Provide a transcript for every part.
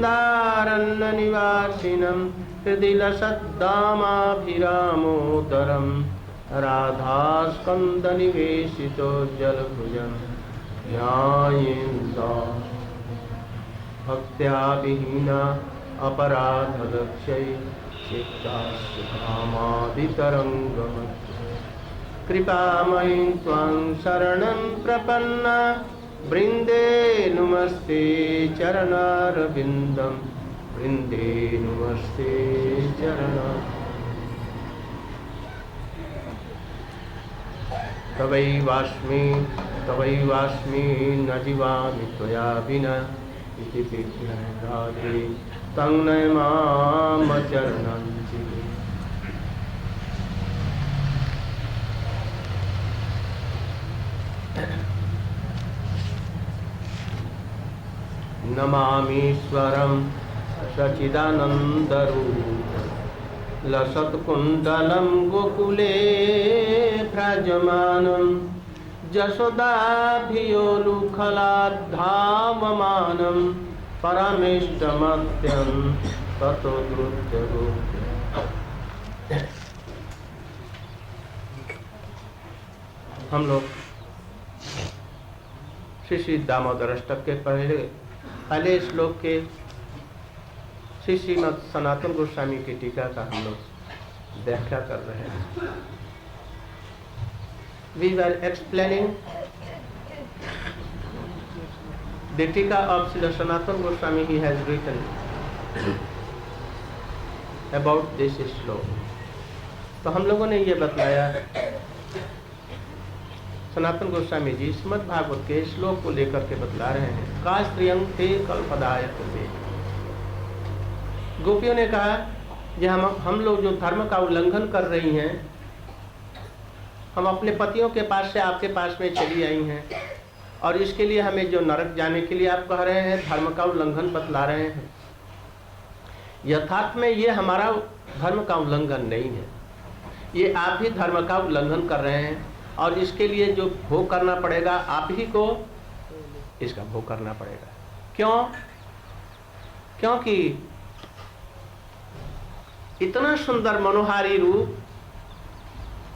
वृंदारण्य निवासिनं हृदि लसद्दामाभिरामोदरं राधास्कंद निवेशितो जलभुजं ध्यायेन्दा भक्त्या विहीना अपराधलक्ष्यै चित्तास्कामादितरङ्गमत् कृपामयीं त्वां शरणं प्रपन्ना वृंदे नुमस्ते चरणारविन्दं वृंदे नुमस्ते चरण तवैवास्मि न जीवामि त्वया विना इति विघ्नराधे तं नयमामचरणं चिरे। नमामीश्वरं सच्चिदानन्दरूपं लसत्कुण्डलं गोकुले भ्राजमानं यशोदाभियोलुखलाद्धावमानं परमेष्टमत्यं ततो द्रुत्यरूपं। हम लोग श्री दामोदर अष्टक के पहले श्लोक के श्री श्रीमद् सनातन गोस्वामी की टीका का हम लोग व्याख्या कर रहे हैं। We were explaining the tika of Srila Sanatana Goswami. He has written about this श्लोक। तो हम लोगों ने ये बतलाया, सनातन गोस्वामी जी श्रीमद् भागवत के श्लोक को लेकर के बतला रहे हैं। का स्त्रियं ते कल्पदाय ते। गोपियों ने कहा कि हम लोग जो धर्म का उल्लंघन कर रही हैं, हम अपने पतियों के पास से आपके पास में चली आई हैं, और इसके लिए हमें जो नरक जाने के लिए आप कह रहे हैं, धर्म का उल्लंघन बतला रहे हैं। यथार्थ में ये हमारा धर्म का उल्लंघन नहीं है, ये आप ही धर्म का उल्लंघन कर रहे हैं, और इसके लिए जो भोग करना पड़ेगा आप ही को इसका भोग करना पड़ेगा। क्यों? क्योंकि इतना सुंदर मनोहारी रूप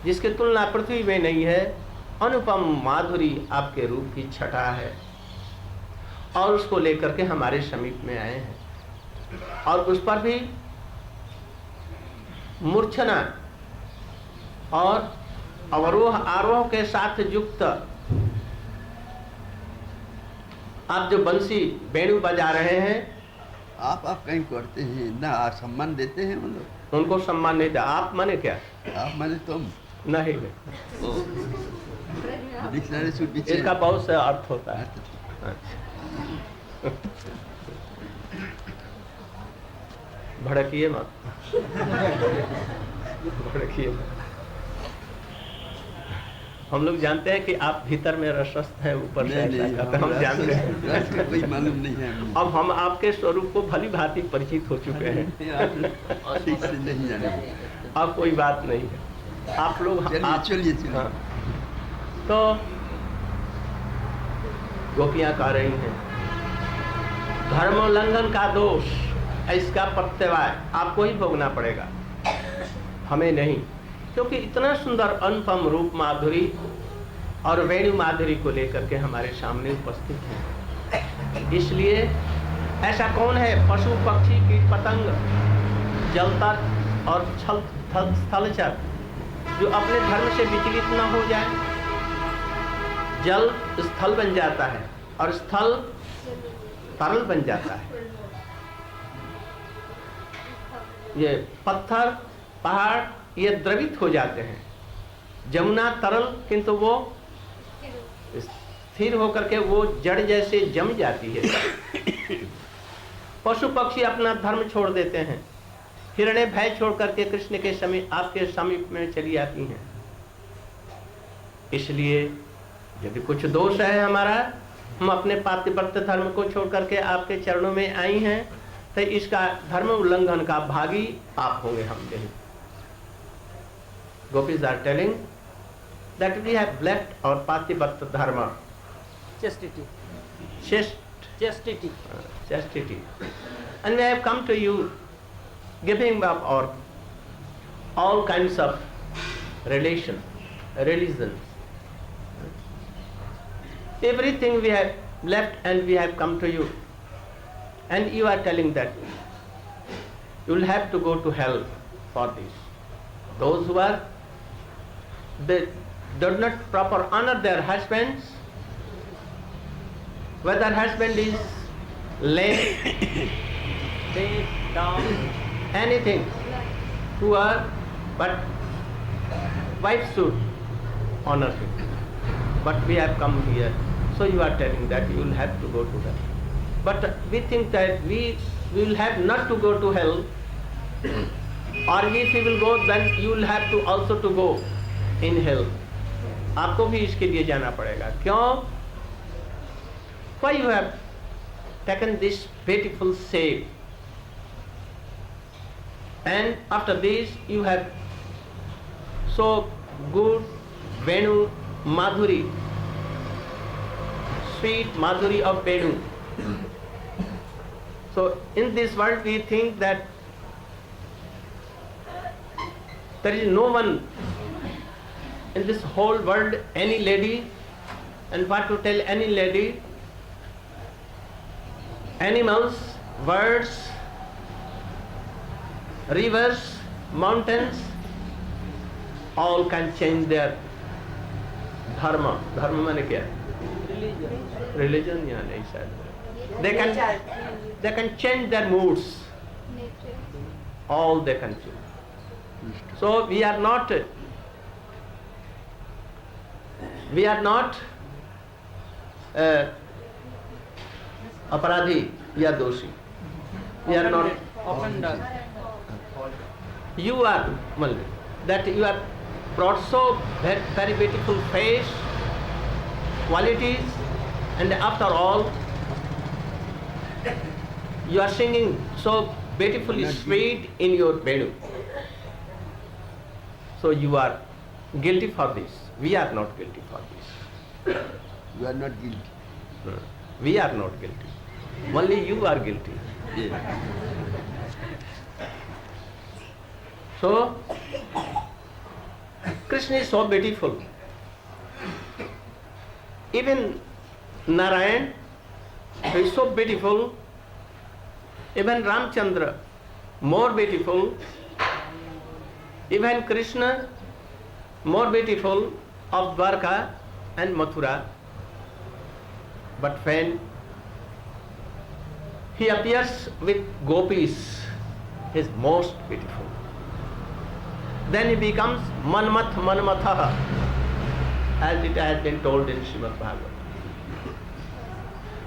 जिसकी तुलना पृथ्वी में नहीं है, अनुपम माधुरी आपके रूप की छटा है, और उसको लेकर के हमारे समीप में आए हैं, और उस पर भी मूर्छना और अवरोह आरोह के साथ युक्त आप जो बंसी बेणु बजा रहे हैं, आप कहीं करते हैं ना, सम्मान देते हैं उन लोग। उनको सम्मान नहीं दे। आप माने क्या? आप माने तुम नहीं, इसका बहुत से अर्थ होता है। भड़किए मत, भड़किए मत। हम लोग जानते हैं कि आप भीतर में रसस्थ हैं, ऊपर से हम जानते हैं, कोई मालूम नहीं है। अब हम आपके स्वरूप को भली भांति परिचित हो चुके हैं, ठीक से नहीं जाने। अब कोई बात नहीं है, आप लोग चलिए। हाँ। तो गोपियां कह रही हैं, धर्मोल्लंघन का दोष, इसका प्रत्यवाय आपको ही भोगना पड़ेगा, हमें नहीं, क्योंकि इतना सुंदर अनुपम रूप माधुरी और वेणु माधुरी को लेकर के हमारे सामने उपस्थित है। इसलिए ऐसा कौन है, पशु पक्षी कीट पतंग जलतर और स्थलचर, जो अपने धर्म से विचलित न हो जाए? जल स्थल बन जाता है और स्थल तरल बन जाता है। ये पत्थर पहाड़ ये द्रवित हो जाते हैं, जमुना तरल, किंतु वो स्थिर होकर के वो जड़ जैसे जम जाती है। पशु पक्षी अपना धर्म छोड़ देते हैं, हिरणे भय छोड़ करके कृष्ण के समीप, आपके समीप में चली आती हैं। इसलिए यदि कुछ दोष है हमारा, हम अपने पातिव्रत्य धर्म को छोड़ करके आपके चरणों में आई हैं, तो इसका धर्म उल्लंघन का भागी आप होंगे, हम नहीं। Gopis are telling that we have left our Pativrata dharma. Chastity. Chastity. And we have come to you, giving up our all kinds of religions. Everything we have left and we have come to you. And you are telling that you will have to go to hell for this. Those who are, they do not proper honor their husbands, whether husband is lame, sick, down, anything, poor, but wife should honor him. But we have come here, so you are telling that you will have to go to hell. But we think that we will have not to go to hell, or if we will go, then you will have to also to go in hell. आपको भी इसके लिए जाना पड़ेगा. क्यों? Why you have taken this beautiful shape? And after this you have so good Venu Madhuri, sweet Madhuri of Venu. So in this world we think that there is no one in this whole world, any lady, and what to tell any lady, animals, birds, rivers, mountains, all can change their dharma. Dharma माने क्या? Religion या नहीं शायद. They can change their moods. All they can change. So we are not अपराधी या दोषी. We are not often done. You are that you are brought so very beautiful face, qualities, and after all you are singing so beautifully sweet in your Venu. So you are guilty for this. We are not guilty for this. You are not guilty. We are not guilty. Only you are guilty. Yes. So Krishna is so beautiful. Even Narayan is so beautiful. Even Ramchandra more beautiful. Even Krishna more beautiful of Dwarka and Mathura. But when he appears with gopis, he is most beautiful. Then he becomes Manmatha, as it has been told in Srimad Bhagavatam.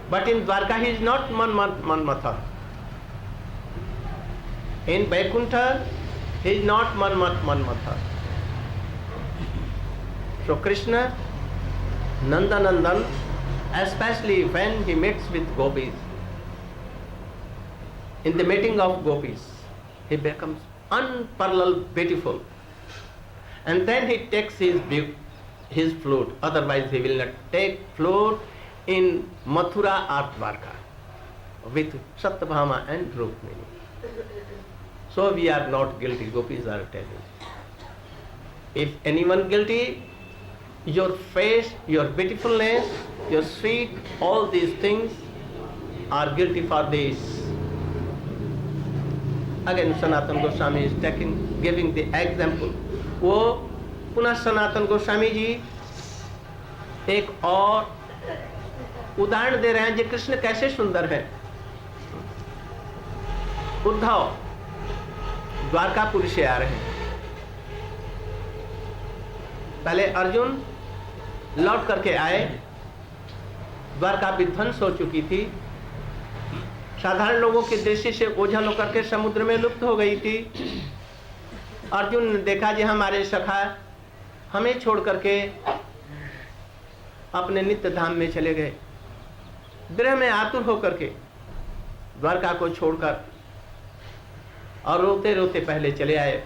But in Dwarka he is not Manmatha. In Vaikuntha he is not Manmatha. So Krishna, Nandanandan, especially when he meets with gopis, in the meeting of gopis, he becomes unparalleled beautiful. And then he takes his flute, otherwise he will not take flute in Mathura or Dwarka with Satyabhama and Rukmini. So we are not guilty, gopis are telling. If anyone guilty, your face, your beautifulness, your sweet, all these things are guilty for this. Again Sanatana Goswami is giving the example. वो पुनः सनातन गोस्वामी जी एक और उदाहरण दे रहे हैं कि कृष्ण कैसे सुंदर है. उद्धव द्वारकापुरी से आ रहे हैं. पहले अर्जुन लौट करके आए, द्वारका विध्वंस हो चुकी थी, साधारण लोगों की दृष्टि से ओझल होकर के समुद्र में लुप्त हो गई थी. अर्जुन ने देखा कि हमारे सखा हमें छोड़ करके अपने नित्य धाम में चले गए. विरह में आतुर होकर के द्वारका को छोड़कर और रोते रोते पहले चले आए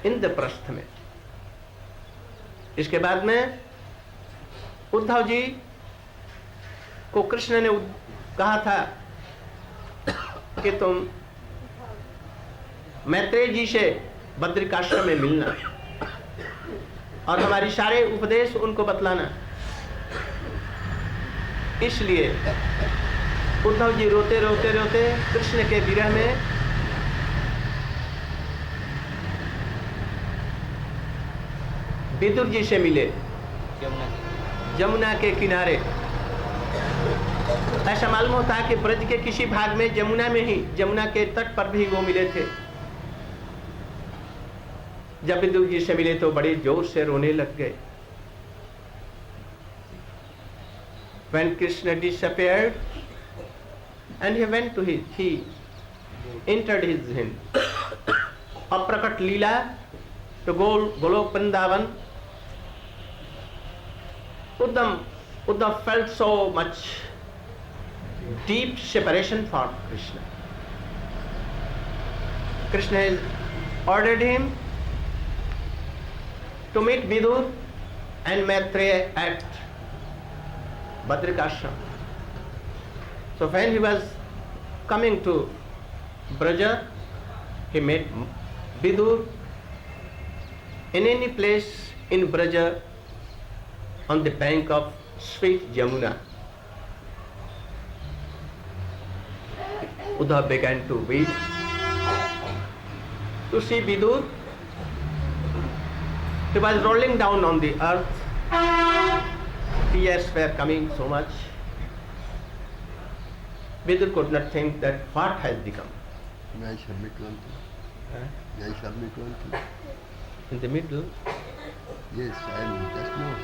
इंद्रप्रस्थ में. इसके बाद में उद्धव जी को कृष्ण ने कहा था कि तुम मैत्रेय जी से बद्रिकाश्रम में मिलना और हमारी सारे उपदेश उनको बतलाना। इसलिए उद्धव जी रोते रोते रोते कृष्ण के विरह में विदुर जी से मिले जमुना के किनारे। ऐसा मालूम होता है कि ब्रज के किसी भाग में जमुना में ही, जमुना के तट पर भी वो मिले थे। जब विदुर जी से मिले तो बड़े जोर से रोने लग गए। When Krishna disappeared and he went to he entered his अप्रकट Leela to Golok Vrindavan, Uddhav felt so much deep separation from Krishna. Krishna has ordered him to meet Vidur and Maitreya at Badrikashram. So when he was coming to Braja, he met Vidur in any place in Braja on the bank of sweet Jamuna. Uddhav began to weep to see Vidur. He was rolling down on the earth. Tears were coming so much. Vidur could not think that what has become. May I submit one thing? May I submit one thing? In the middle, Yes, I am just now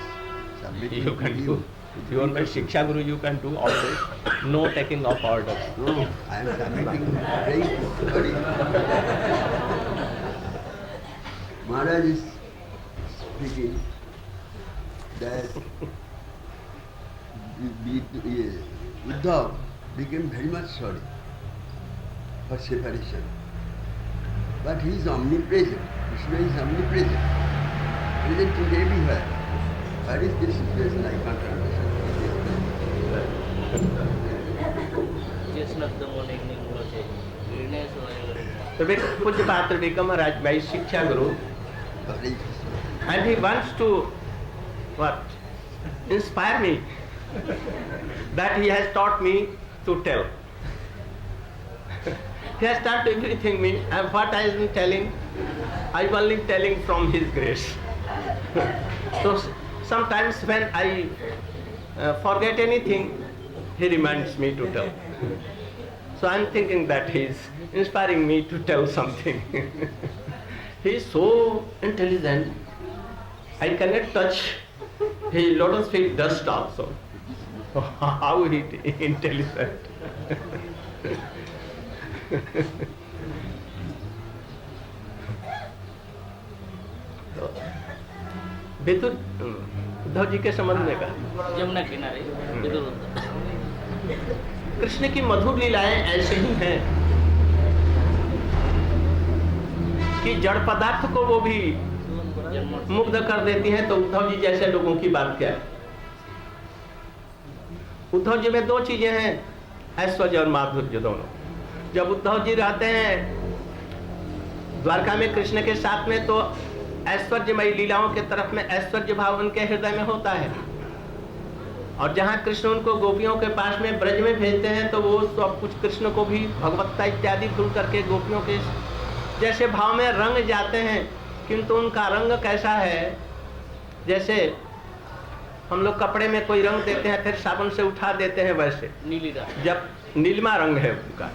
submitting you to can you. do. You are my Shiksha Guru, you can do all this. No taking of orders. No, I am submitting very sorry. Maharaj is speaking that Uddhav became very much sorry for separation. But he is omnipresent. Krishna is omnipresent. Present in everywhere. What is this situation? I can't understand. So Puja Patra become a Rajbai Shiksha Guru, Hare Krishna. and he wants to what? Inspire me. That he has taught me to tell. He has taught everything me, and what I am telling, I am only telling from his grace. So sometimes when I forget anything, he reminds me to tell. So I am thinking that he is inspiring me to tell something. He is so intelligent, I cannot touch his lotus feet dust also. How he intelligent. Vidur Uddhav ji के संबंध में कहा यमुना किनारे विदुर उद्धव। कृष्ण की मधुर लीलाएं ऐसे ही हैं कि जड़ पदार्थ को वो भी मुग्ध कर देती हैं, तो उद्धव जी जैसे लोगों की बात क्या है। उद्धव जी में दो चीजें हैं, ऐश्वर्य और माधुर्य दोनों। जब उद्धव जी रहते हैं द्वारका में कृष्ण के साथ में, तो ऐश्वर्यमयी लीलाओं के तरफ में ऐश्वर्य भाव उनके हृदय में होता है। और जहाँ कृष्ण उनको गोपियों के पास में ब्रज में भेजते हैं, तो वो सब कुछ कृष्ण को भी भगवत्ता इत्यादि भूल करके गोपियों के जैसे भाव में रंग जाते हैं। किंतु उनका रंग कैसा है, जैसे हम लोग कपड़े में कोई रंग देते हैं फिर साबुन से उठा देते हैं, वैसे नीलीदा जब नीलमा रंग है उनका,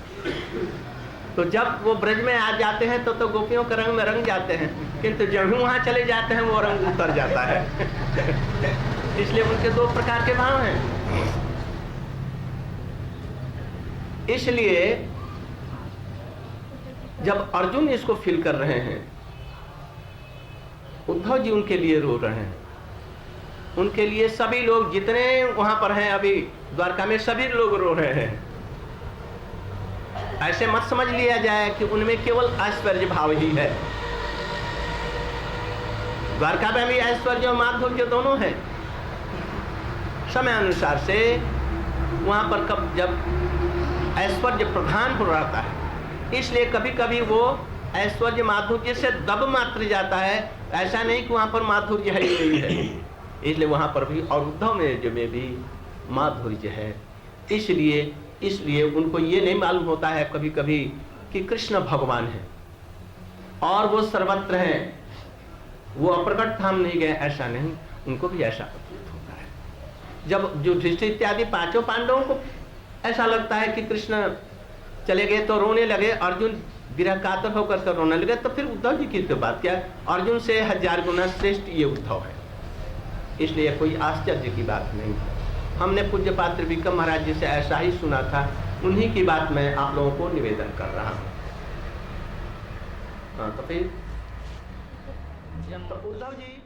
तो जब वो ब्रज में आ जाते हैं तो गोपियों के रंग में रंग जाते हैं, किंतु जब वहाँ चले जाते हैं वो रंग उतर जाता है। इसलिए उनके दो प्रकार के भाव हैं। इसलिए जब अर्जुन इसको फील कर रहे हैं, उद्धव जी उनके लिए रो रहे हैं। उनके लिए सभी लोग जितने वहां पर हैं अभी द्वारका में, सभी लोग रो रहे हैं। ऐसे मत समझ लिया जाए कि उनमें केवल ऐश्वर्य भाव ही है। द्वारका में भी ऐश्वर्य और माधुर्य दोनों है। समय अनुसार से वहां पर कब जब ऐश्वर्य प्रधान हो रहता है, इसलिए कभी कभी वो ऐश्वर्य माधुर्य से दब मात्र जाता है। ऐसा नहीं कि वहाँ पर माधुर्य है ही नहीं है, इसलिए वहाँ पर भी और उद्धव में भी माधुर्य है। इसलिए उनको ये नहीं मालूम होता है कभी कभी कि कृष्ण भगवान है और वो सर्वत्र है, वो अप्रकट धाम नहीं गए, ऐसा नहीं, उनको भी ऐसा प्रतीत होता है। जब युधिष्ठिर इत्यादि पांचों पांडवों को ऐसा लगता है कि कृष्ण चले गए तो रोने लगे, अर्जुन विरह कातर होकर के रोने लगे, तो फिर उद्धव जी की तो बात क्या है, अर्जुन से 1000 गुना श्रेष्ठ ये उद्धव है, इसलिए कोई आश्चर्य की बात नहीं। हमने पूज्य पात्र विक्रम महाराज जी से ऐसा ही सुना था, उन्हीं की बात मैं आप लोगों को निवेदन कर रहा हूँ। हाँ, तो फिर उद्धव जी